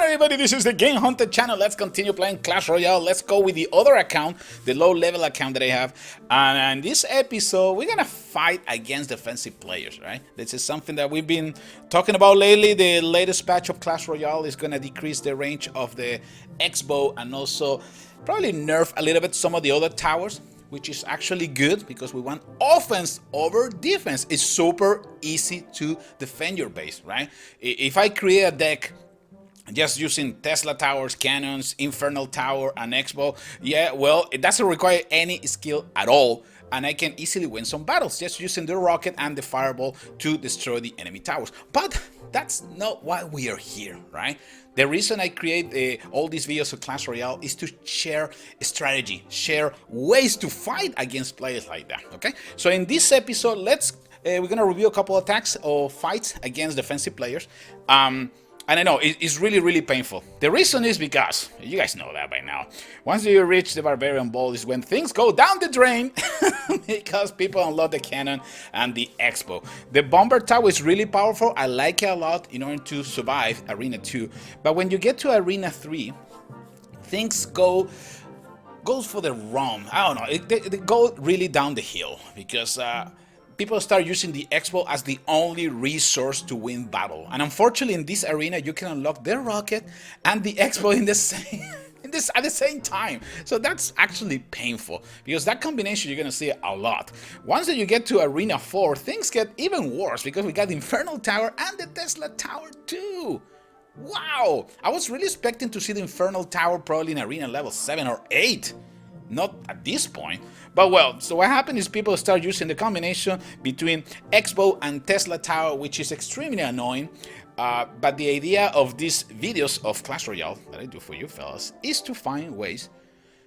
Welcome everybody, this is the Game Hunter channel. Let's continue playing Clash Royale. Let's go with the other account, the low level account that I have. And in this episode, we're gonna fight against defensive players, right? This is something that we've been talking about lately. The latest patch of Clash Royale is gonna decrease the range of the X-bow and also probably nerf a little bit some of the other towers, which is actually good because we want offense over defense. It's super easy to defend your base, right? If I create a deck just using Tesla towers, cannons, Infernal Tower, and X-bow, yeah, well, it doesn't require any skill at all, and I can easily win some battles just using the rocket and the fireball to destroy the enemy towers. But that's not why we are here, right? The reason I create all these videos of Clash Royale is to share strategy, share ways to fight against players like that, okay? So in this episode, we're gonna review a couple of attacks or fights against defensive players. And I know it's really painful. The reason is because, you guys know that by now, once you reach the Barbarian Ball is when things go down the drain because people unload the cannon and the X-bow. The Bomber Tower is really powerful. I like it a lot in order to survive Arena 2. But when you get to Arena 3, things goes for the wrong. I don't know, they go really down the hill because people start using the X-bow as the only resource to win battle. And unfortunately, in this arena, you can unlock the rocket and the X-bow at the same time. So that's actually painful because that combination you're gonna see a lot. Once that you get to Arena 4, things get even worse because we got the Infernal Tower and the Tesla Tower too. Wow! I was really expecting to see the Infernal Tower probably in Arena level 7 or 8. Not at this point. But well, so what happened is people start using the combination between X-bow and Tesla Tower, which is extremely annoying. But the idea of these videos of Clash Royale that I do for you fellas is to find ways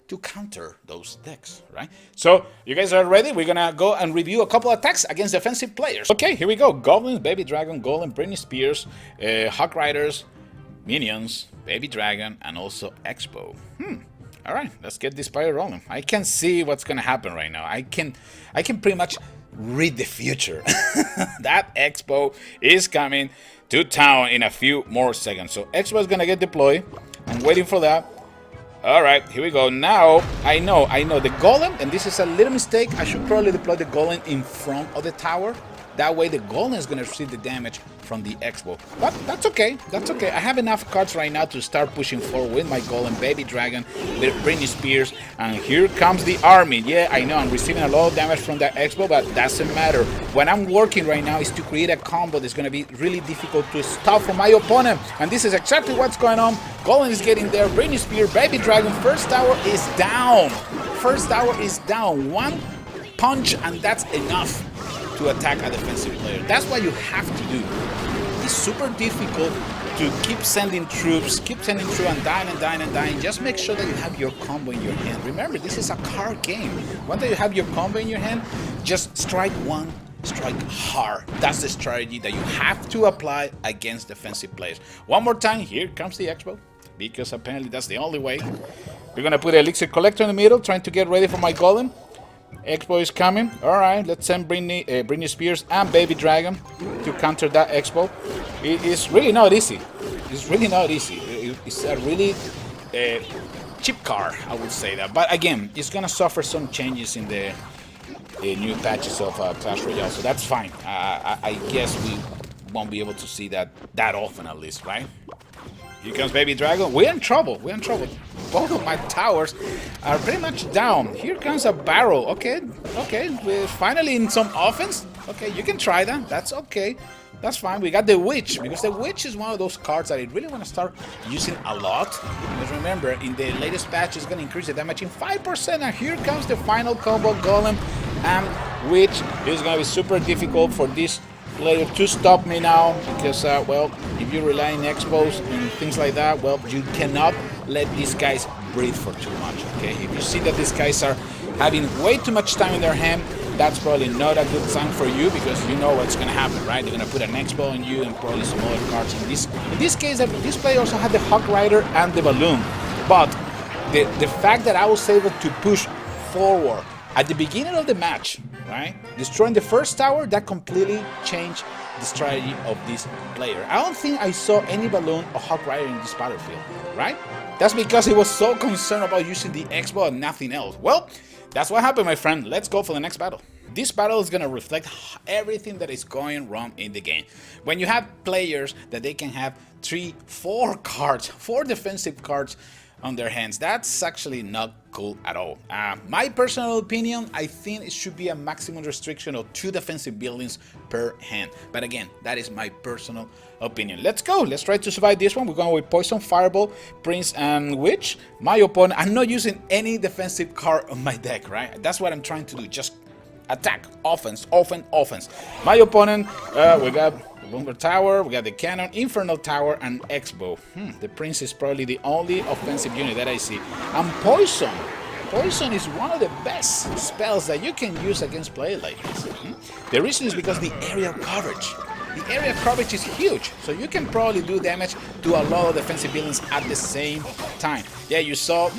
to counter those decks, right? So you guys are ready? We're gonna go and review a couple of attacks against defensive players. Okay, here we go. Goblins, Baby Dragon, Golem, Britney Spears, Hawk Riders, Minions, Baby Dragon, and also X-bow. All right, let's get this party rolling. I can see what's gonna happen right now. I can pretty much read the future. That X-bow is coming to town in a few more seconds. So X-bow is gonna get deployed. I'm waiting for that. All right, here we go. Now I know the golem, and this is a little mistake. I should probably deploy the golem in front of the tower. That way the golem is gonna receive the damage from the X-bow. But that's okay, that's okay. I have enough cards right now to start pushing forward with my golem, Baby Dragon, with Britney Spears, and here comes the army. Yeah, I know I'm receiving a lot of damage from that X-bow, but doesn't matter. What I'm working right now is to create a combo that's gonna be really difficult to stop for my opponent, and this is exactly what's going on. Golem is getting there, Britney Spears, Baby Dragon, first tower is down. First tower is down. One punch and that's enough to attack a defensive player. That's what you have to do. It's super difficult to keep sending troops, and dying. Just make sure that you have your combo in your hand. Remember, this is a card game. Once you have your combo in your hand, just strike one, strike hard. That's the strategy that you have to apply against defensive players. One more time, here comes the X-bow, because apparently that's the only way. We're gonna put Elixir Collector in the middle, trying to get ready for my golem. X-bow is coming. All right, let's send Britney Spears and Baby Dragon to counter that X-bow. It's really not easy. It's really not easy. It's a really cheap card, I would say that. But again, it's gonna suffer some changes in the new patches of Clash Royale, so that's fine. I guess we won't be able to see that often, at least, right? Here comes Baby Dragon. We're in trouble. Both of my towers are pretty much down. Here comes a barrel. Okay. We're finally in some offense. Okay, you can try that. That's okay. That's fine. We got the Witch, because the Witch is one of those cards that I really want to start using a lot. Because remember, in the latest patch, it's going to increase the damage in 5%. And here comes the final combo, Golem and Witch. It's going to be super difficult for this player to stop me now, because well, if you rely on X-bows and things like that, well, you cannot let these guys breathe for too much. Okay, if you see that these guys are having way too much time in their hand, that's probably not a good sign for you, because you know what's gonna happen, right? They're gonna put an X-bow on you and probably some other cards. In this case, this player also had the Hawk Rider and the Balloon, but the fact that I was able to push forward at the beginning of the match, right, destroying the first tower, that completely changed the strategy of this player. I don't think I saw any balloon or Hawk Rider in this battlefield, right? That's because he was so concerned about using the X-Bow and nothing else. Well, that's what happened, my friend. Let's go for the next battle. This battle is going to reflect everything that is going wrong in the game. When you have players that they can have 3, 4 cards, 4 defensive cards on their hands, that's actually not cool at all. My personal opinion, I think it should be a maximum restriction of 2 defensive buildings per hand. But again, that is my personal opinion. Let's go. Let's try to survive this one. We're going with Poison, Fireball, Prince, and Witch. My opponent, I'm not using any defensive card on my deck, right? That's what I'm trying to do. Just attack, offense, offense. My opponent, we got Bomber Tower, we got the Cannon, Infernal Tower, and X-Bow. The Prince is probably the only offensive unit that I see. And Poison. Poison is one of the best spells that you can use against players like this. The reason is because the area coverage. The area coverage is huge, so you can probably do damage to a lot of defensive buildings at the same time. Yeah, you saw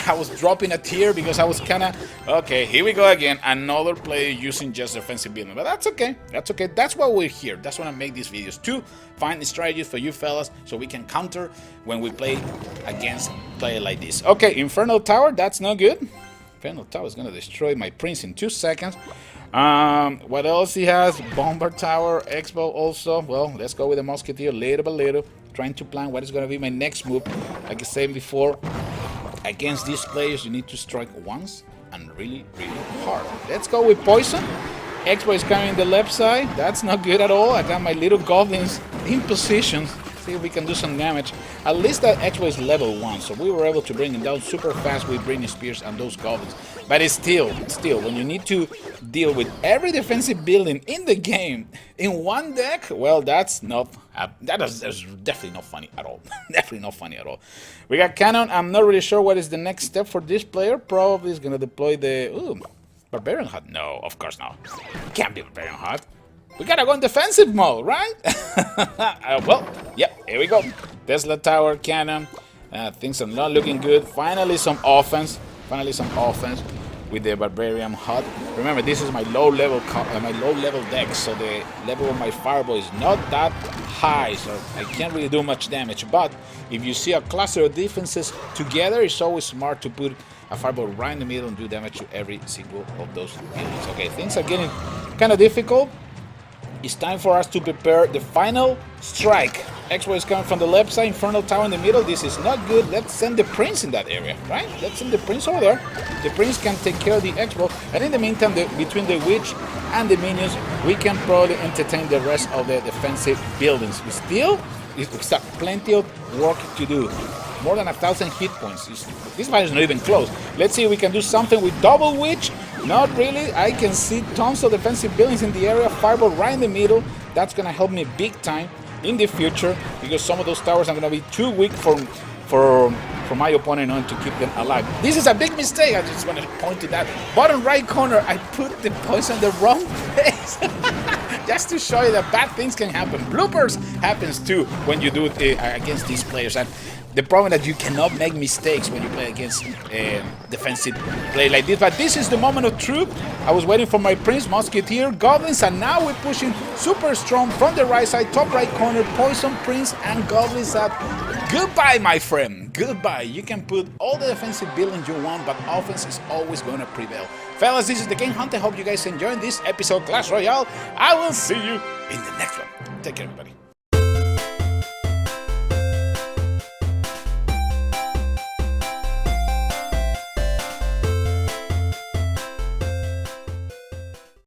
I was dropping a tear because I was kind of, okay, here we go again, another player using just defensive building. But that's okay, that's okay. That's why we're here. That's why I make these videos, to find strategies for you fellas so we can counter when we play against players like this. Okay, Infernal Tower, that's not good. Infernal Tower is gonna destroy my Prince in 2 seconds. What else he has? Bomber Tower, X-Bow also. Well, let's go with the Musketeer little by little, trying to plan what is going to be my next move. Like I said before, against these players you need to strike once and really hard. Let's go with Poison. X-Bow is coming the left side. That's not good at all. I got my little goblins in position. See if we can do some damage. At least that X-Bow is level 1, so we were able to bring him down super fast with Britney Spears and those goblins. But it's still, when you need to deal with every defensive building in the game in one deck, well, that's definitely not funny at all. Definitely not funny at all. We got Cannon. I'm not really sure what is the next step for this player. Probably is going to deploy the Barbarian Hut. No, of course not. It can't be Barbarian Hut. We gotta go in defensive mode, right? Well, yep, here we go. Tesla Tower, Cannon. Things are not looking good. Finally, some offense. With the Barbarian Hut. Remember, this is my low level deck, so the level of my Fireball is not that high, so I can't really do much damage. But if you see a cluster of defenses together, it's always smart to put a Fireball right in the middle and do damage to every single of those buildings. Okay, things are getting kind of difficult. It's time for us to prepare the final strike. X-Bow is coming from the left side, Infernal Tower in the middle. This is not good. Let's send the Prince in that area, right? Let's send the Prince over there. The Prince can take care of the X-Bow. And in the meantime, between the Witch and the minions, we can probably entertain the rest of the defensive buildings. We still got plenty of work to do. More than 1,000 hit points. This fight is not even close. Let's see if we can do something with double Witch. Not really. I can see tons of defensive buildings in the area. Fireball right in the middle. That's going to help me big time in the future, because some of those towers are going to be too weak for my opponent on to keep them alive. This is a big mistake. I just want to point to that bottom right corner. I put the poison in the wrong place. Just to show you that bad things can happen. Bloopers happens too when you do it against these players. And the problem is that you cannot make mistakes when you play against defensive play like this. But this is the moment of truth. I was waiting for my Prince, Musketeer, Goblins, and now we're pushing super strong from the right side, top right corner, Poison, Prince, and Goblins up. Goodbye, my friend. Goodbye. You can put all the defensive buildings you want, but offense is always going to prevail. Fellas, this is the Game Hunter. Hope you guys enjoyed this episode of Clash Royale. I will see you in the next one. Take care, everybody.